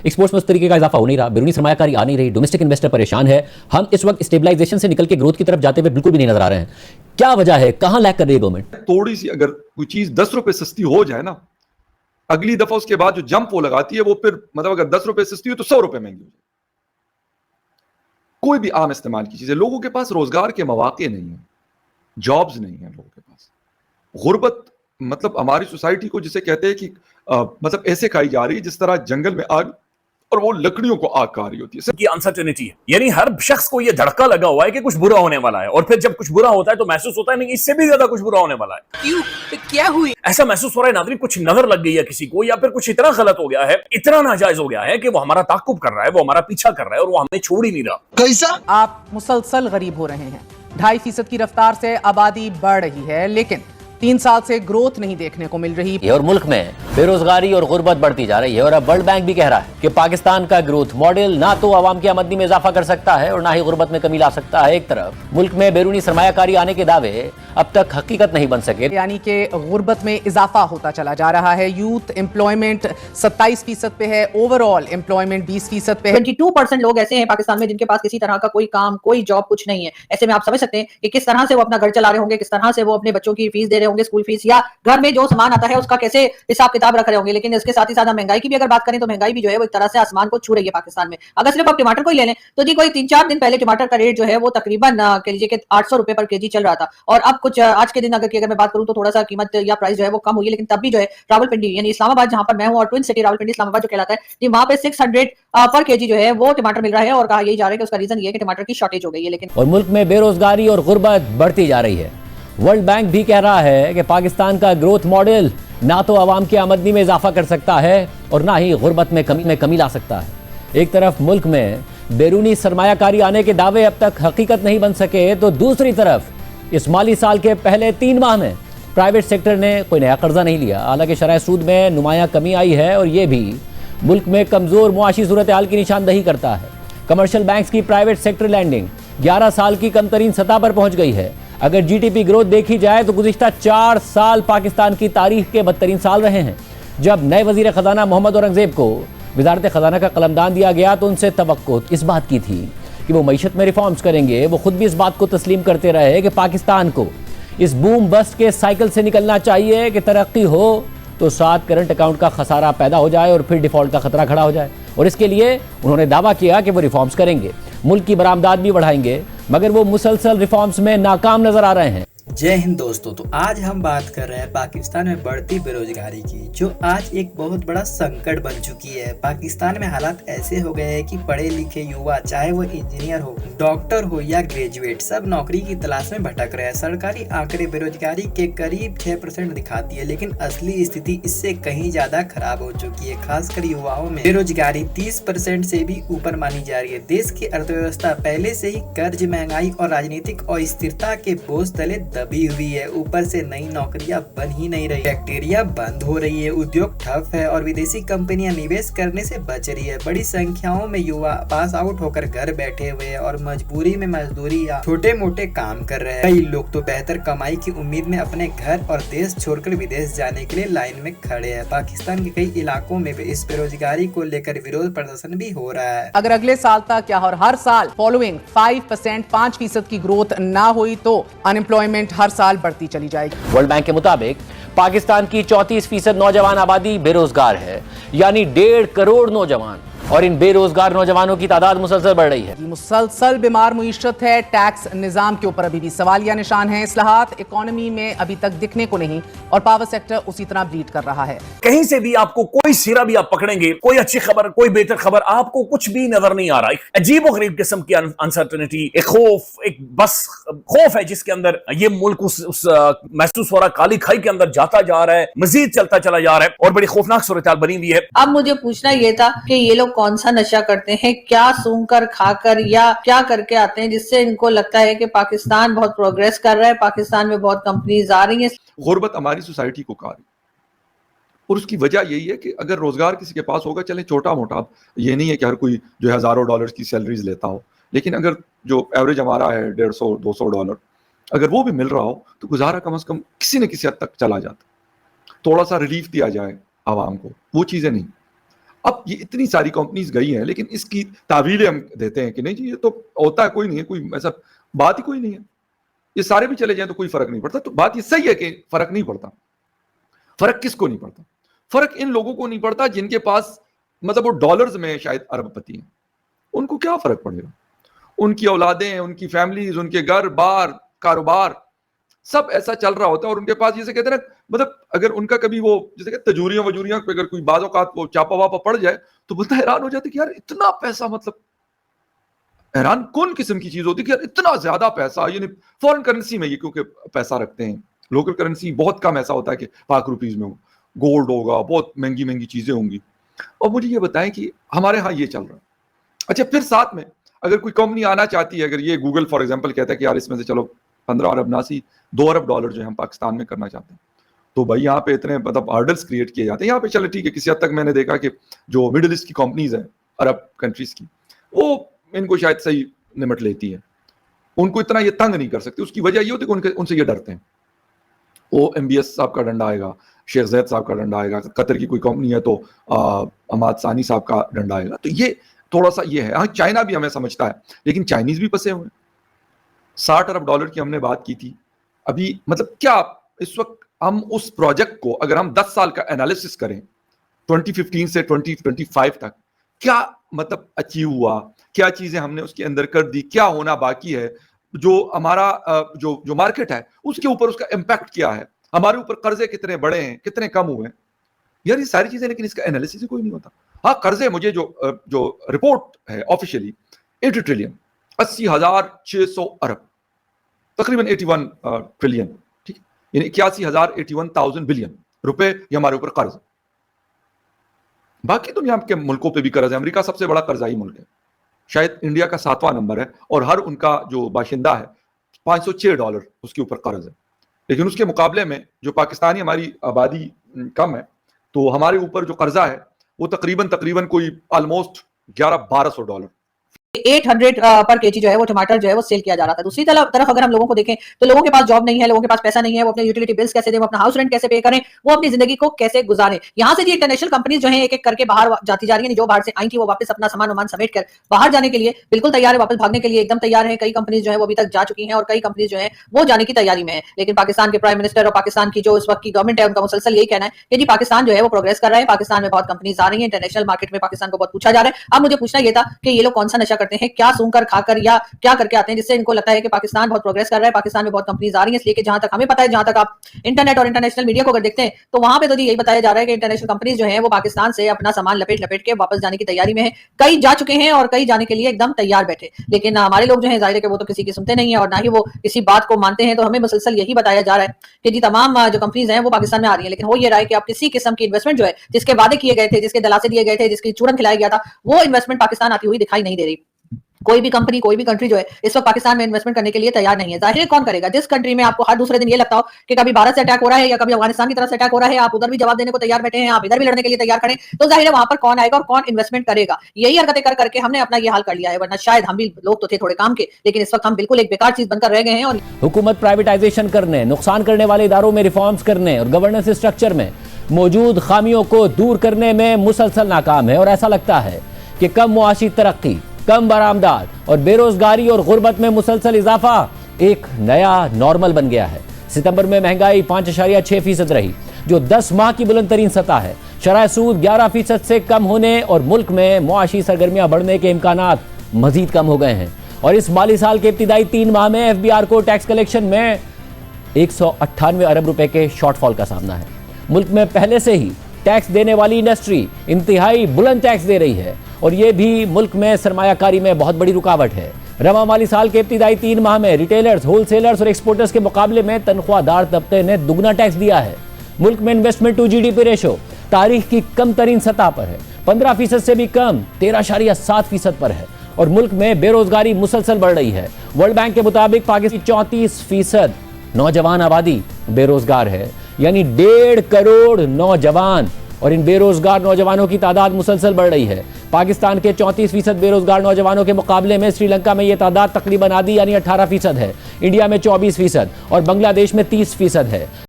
Exports में उस तरीके का इजाफा हो नहीं रहा, बैरूनी सरमायाकारी आ नहीं रही, डोमेस्टिक इन्वेस्टर परेशान है। हम इस वक्त स्टेबलाइजेशन से निकल के ग्रोथ की तरफ जाते हुए बिल्कुल भी नहीं नजर आ रहे हैं। क्या वजह है, कहां लैग कर रही है गवर्नमेंट? थोड़ी सी अगर कोई चीज 10 रुपए सस्ती हो जाए ना, अगली दफा उसके बाद जो जंप वो लगाती है वो फिर मतलब अगर 10 रुपए सस्ती हो तो 100 रुपए महंगी हो जाए। कोई भी आम इस्तेमाल की चीज है, लोगों के पास रोजगार के मौके नहीं है, जॉब्स नहीं है लोगों के पास। गुर्बत मतलब हमारी सोसाइटी को जिसे कहते हैं कि मतलब ऐसे खाई जा रही है जिस तरह जंगल में आग और वो लकड़ियों को आग खा रही होती है। की अनसर्टेनिटी है, यानी हर शख्स को यह धड़का लगा हुआ है कि कुछ बुरा होने वाला है, और फिर जब कुछ बुरा होता है तो महसूस होता है नहीं, इससे भी ज्यादा कुछ बुरा होने वाला है। क्यों? तो क्या हुई? ऐसा महसूस हो रहा है नाज़रीन, कुछ नजर लग गई है किसी को, या फिर कुछ इतना गलत हो गया है, इतना नाजायज हो गया है कि वो हमारा ताकुब कर रहा है, वो हमारा पीछा कर रहा है और वो हमें छोड़ ही नहीं रहा। कैसा? आप मुसलसल गरीब हो रहे हैं। 2.5% की रफ्तार से आबादी बढ़ रही है, लेकिन 3 साल से ग्रोथ नहीं देखने को मिल रही है और मुल्क में बेरोजगारी और गुर्बत बढ़ती जा रही है। और अब वर्ल्ड बैंक भी कह रहा है कि पाकिस्तान का ग्रोथ मॉडल ना तो आवाम की आमदनी में इजाफा कर सकता है और ना ही गुर्बत में कमी ला सकता है। एक तरफ मुल्क में बैरूनी सरमायाकारी आने के दावे अब तक हकीकत नहीं बन सके, यानी कि गुर्बत में इजाफा होता चला जा रहा है। यूथ एम्प्लॉयमेंट 27% पे है, ओवरऑल एम्प्लॉयमेंट 20% पे है। 22% लोग ऐसे हैं पाकिस्तान में जिनके पास किसी तरह का कोई काम, कोई जॉब, कुछ नहीं है। ऐसे में आप समझ सकते हैं कि किस तरह से वो अपना घर चला रहे होंगे, किस तरह से वो अपने बच्चों की फीस दे रहे होंगे, स्कूल फीस, या घर में जो सामान आता है उसका कैसे हिसाब किताब रख रहे होंगे। लेकिन इसके साथ ही साथ महंगाई की भी अगर बात करें तो महंगाई भी जो है वो एक तरह से आसमान को छू रही है पाकिस्तान में। अगर सिर्फ आप टमाटर को ही ले लें तो जी कोई 3-4 दिन पहले टमाटर का रेट जो है वो तकरीबन कह लीजिए कि 800 रुपए पर केजी चल रहा था, और अब कुछ आज के दिन अगर मैं बात करूं तो थोड़ा सा कीमत या प्राइस जो है वो कम हुई है। लेकिन तब भी जो है रावलपिंडी यानी इस्लामाबाद जहां पर मैं हूं और ट्विन सिटी रावलपिंडी इस्लामाबाद जो कहलाता है जी, वहां पे 600 पर केजी जो है वो टमाटर मिल रहा है, और कहा यही जा रहा है कि उसका रीजन ये है कि टमाटर की शॉर्टेज हो गई है। लेकिन और मुल्क में बेरोजगारी और गुर्बत बढ़ती जा रही है। वर्ल्ड बैंक भी कह रहा है कि पाकिस्तान का ग्रोथ मॉडल ना तो आवाम की आमदनी में इजाफा कर सकता है और ना ही गुर्बत में कमी ला सकता है। एक तरफ मुल्क में बैरूनी सरमायाकारी आने के दावे अब तक हकीकत नहीं बन सके, तो दूसरी तरफ इस माली साल के पहले 3 माह में प्राइवेट सेक्टर ने कोई नया कर्जा नहीं लिया। हालांकि शरह सूद में नुमाया कमी आई है और ये भी मुल्क में कमज़ोर मुआशी सूरत हाल की निशानदही करता है। कमर्शियल बैंक्स की प्राइवेट सेक्टर लैंडिंग 11 साल की कमतरीन सतह पर पहुंच गई है। अगर जीडीपी ग्रोथ देखी जाए तो गुज़िश्ता 4 साल पाकिस्तान की तारीख के बदतरीन साल रहे हैं। जब नए वजीर ख़जाना मोहम्मद औरंगज़ेब को वजारत ख़जाना का कलमदान दिया गया तो उनसे तवक्को इस बात की थी कि वो मईशत में रिफॉर्म्स करेंगे। वो खुद भी इस बात को तस्लीम करते रहे कि पाकिस्तान को इस बूम बस्ट के साइकिल से निकलना चाहिए कि तरक्की हो तो साथ करंट अकाउंट का खसारा पैदा हो जाए और फिर डिफॉल्ट का खतरा खड़ा हो जाए। और इसके लिए उन्होंने दावा किया कि वो रिफॉर्म्स करेंगे, मुल्क की बरामदात भी बढ़ाएंगे, मगर वो मुसलसल रिफॉर्म्स में नाकाम नजर आ रहे हैं। जय हिंद दोस्तों, तो आज हम बात कर रहे हैं पाकिस्तान में बढ़ती बेरोजगारी की, जो आज एक बहुत बड़ा संकट बन चुकी है। पाकिस्तान में हालात ऐसे हो गए हैं कि पढ़े लिखे युवा, चाहे वो इंजीनियर हो, डॉक्टर हो या ग्रेजुएट, सब नौकरी की तलाश में भटक रहे हैं। सरकारी आंकड़े बेरोजगारी के करीब 6% दिखाती है, लेकिन असली स्थिति इससे कहीं ज्यादा खराब हो चुकी है। खासकर युवाओं में बेरोजगारी 30% से भी ऊपर मानी जा रही है। देश की अर्थव्यवस्था पहले से ही कर्ज, महंगाई और राजनीतिक अस्थिरता के बोझ तले दबी हुई है। ऊपर से नई नौकरियां बन ही नहीं रही, फैक्ट्रियां बंद हो रही है, उद्योग ठप है और विदेशी कंपनियां निवेश करने से बच रही है। बड़ी संख्याओं में युवा पास आउट होकर घर बैठे हुए हैं और मजबूरी में मजदूरी या छोटे मोटे काम कर रहे हैं। कई लोग तो बेहतर कमाई की उम्मीद में अपने घर और देश छोड़कर विदेश जाने के लिए लाइन में खड़े हैं। पाकिस्तान के कई इलाकों में इस बेरोजगारी को लेकर विरोध प्रदर्शन भी हो रहा है। अगर अगले साल तक या हर साल फॉलोइंग 5% की ग्रोथ ना हुई तो अनएम्प्लॉयमेंट हर साल बढ़ती चली जाएगी। वर्ल्ड बैंक के मुताबिक पाकिस्तान की 34% नौजवान आबादी बेरोजगार है, यानी 1.5 करोड़ नौजवान, और इन बेरोजगार नौजवानों की तादाद मुसलसल बढ़ रही है। मुसलसल बीमार मुईशत है। टैक्स निजाम के ऊपर अभी भी सवालिया निशान है। इस्लाहात इकोनॉमी में अभी तक दिखने को नहीं और पावर सेक्टर उसी तरह ब्लीड कर रहा है। कहीं से भी आपको कोई सिरा भी आप पकड़ेंगे, कोई अच्छी खबर, कोई बेहतर खबर, आपको कुछ भी नजर नहीं आ रहा है। अजीब और गरीब किस्म की अनसर्टेनिटी, एक खौफ, एक बस खौफ है जिसके अंदर ये मुल्क उस महसूस हो रहा काली खाई के अंदर जाता जा रहा है, मजीद चलता चला जा रहा है और बड़ी खौफनाक सूरत हाल बनी हुई है। अब मुझे पूछना ये था कि ये लोग कौन सा नशा करते हैं, क्या सूंघकर खाकर या क्या करके आते हैं जिससे इनको लगता है कि पाकिस्तान बहुत प्रोग्रेस कर रहा है, पाकिस्तान में बहुत कंपनीज आ रही हैं। गुर्बत हमारी सोसाइटी को खा रही और उसकी वजह यही है कि अगर रोजगार किसी के पास होगा, चले छोटा मोटा, ये नहीं है कि हर कोई जो है हजारों डॉलर की सैलरीज लेता हो, लेकिन अगर जो एवरेज हमारा है 150-200 डॉलर, अगर वो भी मिल रहा हो तो गुजारा कम से कम किसी न किसी हद तक चला जाता। थोड़ा सा रिलीफ दिया जाए आवाम को, वो चीजें नहीं। अब ये इतनी सारी कंपनीज गई हैं, लेकिन इसकी तावीलें हम देते हैं कि नहीं जी ये तो होता है, कोई नहीं है, कोई ऐसा बात ही कोई नहीं है, ये सारे भी चले जाएं तो कोई फर्क नहीं पड़ता। तो बात ये सही है कि फर्क नहीं पड़ता। फर्क किसको नहीं पड़ता? फर्क इन लोगों को नहीं पड़ता जिनके पास मतलब वो डॉलर्स में शायद अरबपति हैं, उनको क्या फर्क पड़ेगा? उनकी औलादें, उनकी फैमिलीज, उनके घर बार, कारोबार सब ऐसा चल रहा होता है, और उनके पास जैसे कहते हैं ना, मतलब अगर उनका कभी वो जैसे कहते तजूरियों वजूरियों पे अगर कोई बाजों का वो चापा वापा पड़ जाए तो बोलता हैरान हो जाते कि यार इतना पैसा, मतलब हैरान कौन किस्म की चीज होती है कि यार इतना ज्यादा पैसा, यानी फॉरेन करेंसी में ये क्योंकि पैसा रखते हैं, लोकल करेंसी बहुत कम ऐसा होता है कि पाक रुपीज में हो, गोल्ड होगा, बहुत महंगी महंगी चीजें होंगी। और मुझे ये बताएं कि हमारे यहाँ ये चल रहा है। अच्छा, फिर साथ में अगर कोई कंपनी आना चाहती है, अगर ये गूगल फॉर एग्जांपल कहता है कि यार इसमें से चलो 15 अरब नासी 2 अरब डॉलर जो है हम पाकिस्तान में करना चाहते हैं, तो भाई यहाँ पे इतने मतलब हर्डल्स क्रिएट किए जाते हैं। यहाँ पे चलो ठीक है, किसी हद तक मैंने देखा कि जो मिडिल ईस्ट की कंपनीज है अरब कंट्रीज की, वो इनको शायद सही निमट लेती है, उनको इतना ये तंग नहीं कर सकती। उसकी वजह ये होती है कि उनसे ये डरते हैं। वो MBS साहब का डंडा आएगा, शेख जैद साहब का डंडा आएगा, कतर की कोई कंपनी है तो अहमद सानी साहब का डंडा आएगा। तो ये थोड़ा सा ये है। हाँ, चाइना भी हमें समझता है, लेकिन चाइनीज भी फंसे हुए। 60 अरब डॉलर की हमने बात की थी अभी, मतलब क्या इस वक्त हम उस प्रोजेक्ट को अगर हम 10 साल का एनालिसिस करें 2015 से 2025 तक, क्या मतलब अचीव हुआ, क्या चीजें हमने उसके अंदर कर दी, क्या होना बाकी है, जो हमारा जो मार्केट है उसके ऊपर उसका इम्पैक्ट क्या है, हमारे ऊपर कर्जे कितने बढ़े हैं, कितने कम हुए हैं, यार ये सारी चीजें, लेकिन इसका एनालिसिस ही कोई नहीं होता। हाँ, कर्जे मुझे जो रिपोर्ट है ऑफिशियली 80 ट्रिलियन 80,600 अरब, तकरीबन 81 ट्रिलियन, ठीक है, यानी 81,000 बिलियन रुपए ये हमारे ऊपर कर्ज। बाकी दुनिया के मुल्कों पे भी कर्ज है, अमेरिका सबसे बड़ा कर्जाई मुल्क है, शायद इंडिया का 7वां नंबर है, और हर उनका जो बाशिंदा है $506 उसके ऊपर कर्ज है। लेकिन उसके मुकाबले में जो पाकिस्तानी हमारी आबादी कम है, तो हमारे ऊपर जो कर्जा है वो तकरीबन कोई ऑलमोस्ट $1,100-1,200 800 पर केजी जो है वो टमाटर जो है वो सेल किया जा रहा था। दूसरी तरफ अगर हम लोगों को देखें तो लोगों के पास जॉब नहीं है, लोगों के पास पैसा नहीं है, वो अपने यूटिलिटी बिल्स कैसे दें, वो अपना हाउस रेंट कैसे पे करें, वो अपनी जिंदगी को कैसे गुजारें। यहाँ से जी इंटरनेशनल कंपनीज जो है एक एक करके बाहर जाती जा रही है। जो बाहर से आई थी वो वापस अपना सामान समेट कर बाहर जाने के लिए बिल्कुल तैयार है, वापस भागने के लिए एकदम तैयार है। कई कंपनीज जो है वो अभी तक जा चुकी है और कई कंपनीज जो है वो जाने की तैयारी में है। लेकिन पाकिस्तान के प्राइम मिनिस्टर और पाकिस्तान की जो इस वक्त की गवर्नमेंट है उनका मुसलसल यही कहना है कि जी पाकिस्तान जो है वो प्रोग्रेस कर रहा है, पाकिस्तान में बहुत कंपनीज आ रही है, इंटरनेशनल मार्केट में पाकिस्तान को बहुत पूछा जा रहा है। अब मुझे पूछना यह था कि ये लोग कौन सा नशा करते हैं, क्या सूंघकर खाकर या क्या करके आते हैं जिससे इनको लगता है कि पाकिस्तान बहुत प्रोग्रेस कर रहा है, पाकिस्तान में बहुत कंपनीज आ रही हैं। इसलिए कि जहां तक हमें पता है, जहां तक आप इंटरनेट और इंटरनेशनल मीडिया को अगर देखते हैं तो वहां पे तो यही बताया जा रहा है कि इंटरनेशनल कंपनीज जो है वो पाकिस्तान से अपना सामान लपेट के वापस जाने की तैयारी में है। कई जा चुके हैं और कई जाने के लिए एकदम तैयार बैठे। लेकिन हमारे लोग जो है जाहिर है कि वो तो किसी की सुनते नहीं है और ना ही वो किसी बात को मानते हैं। तो हमें मुसलसल यही बताया जा रहा है कि जी तमाम जो कंपनीज हैं वो पाकिस्तान में आ रही है, लेकिन हो ये रहा है कि आप किसी किस्म की इन्वेस्टमेंट जो है जिसके वादे किए गए थे, जिसके दलासे दिए गए थे, जिसकी चूरन खिलाया गया था, वो इन्वेस्टमेंट पाकिस्तान आती हुई दिखाई नहीं दे रही। कोई भी कंपनी, कोई भी कंट्री जो है इस वक्त पाकिस्तान में इन्वेस्टमेंट करने के लिए तैयार नहीं है। जाहिर है कौन करेगा? जिस कंट्री में आपको हर दूसरे दिन ये लगता हो कि कभी भारत से अटैक हो रहा है या कभी अफगानिस्तान की तरफ से अटैक हो रहा है, आप उधर भी जवाब देने को तैयार बैठे हैं, आप इधर भी लड़ने के लिए तैयार खड़े, तो जाहिर है वहां पर कौन आएगा और कौन इन्वेस्टमेंट करेगा। यही हरकतें कर करके हमने अपना ये हाल कर लिया है, वरना शायद हम भी लोग तो थे थोड़े काम के, लेकिन इस वक्त हम बिल्कुल एक बेकार चीज बनकर रह गए हैं। और हुकूमत प्राइवेटाइजेशन करने, नुकसान करने वाले इदारों में रिफॉर्म्स करने और गवर्नेंस स्ट्रक्चर में मौजूद खामियों को दूर करने में मुसलसल नाकाम है। और ऐसा लगता है कि कम मुआशी तरक्की, कम बरामदात और बेरोजगारी और गुर्बत में मुसलसल इजाफा एक नया नॉर्मल बन गया है। सितंबर में महंगाई 5.6% रही, जो 10 माह की बुलंद तरीन सतह है। शरह सूद 11% से कम होने और मुल्क में मुआशी सरगर्मियां बढ़ने के इम्कानात मजीद कम हो गए हैं। और इस माली साल के इब्तिदाई 3 माह में FBR को टैक्स कलेक्शन में 198 अरब रुपए के शॉर्टफॉल का सामना है। मुल्क में पहले से ही टैक्स देने वाली इंडस्ट्री इंतहाई बुलंद टैक्स दे रही है और यह भी मुल्क में सरमायाकारी में बहुत बड़ी रुकावट है। रवा माली साल के इब्तिदाई 3 माह में रिटेलर्स, होलसेलर्स और एक्सपोर्टर्स के मुकाबले में तनख्वाहदार तबके ने दुगना टैक्स दिया है। मुल्क में इन्वेस्टमेंट टू GDP रेशो तारीख की कम तरीन सतह पर है, 15% से भी कम 13.7% पर है। और मुल्क में बेरोजगारी मुसलसल बढ़ रही है। वर्ल्ड बैंक के मुताबिक पाकिस्तान की 34% नौजवान आबादी बेरोजगार है, यानी 1.5 करोड़ नौजवान, और इन बेरोजगार नौजवानों की तादाद मुसलसल बढ़ रही है। पाकिस्तान के 34% बेरोजगार नौजवानों के मुकाबले में श्रीलंका में यह तादाद तकरीबन आधी यानी 18% है, इंडिया में 24% और बांग्लादेश में 30% है।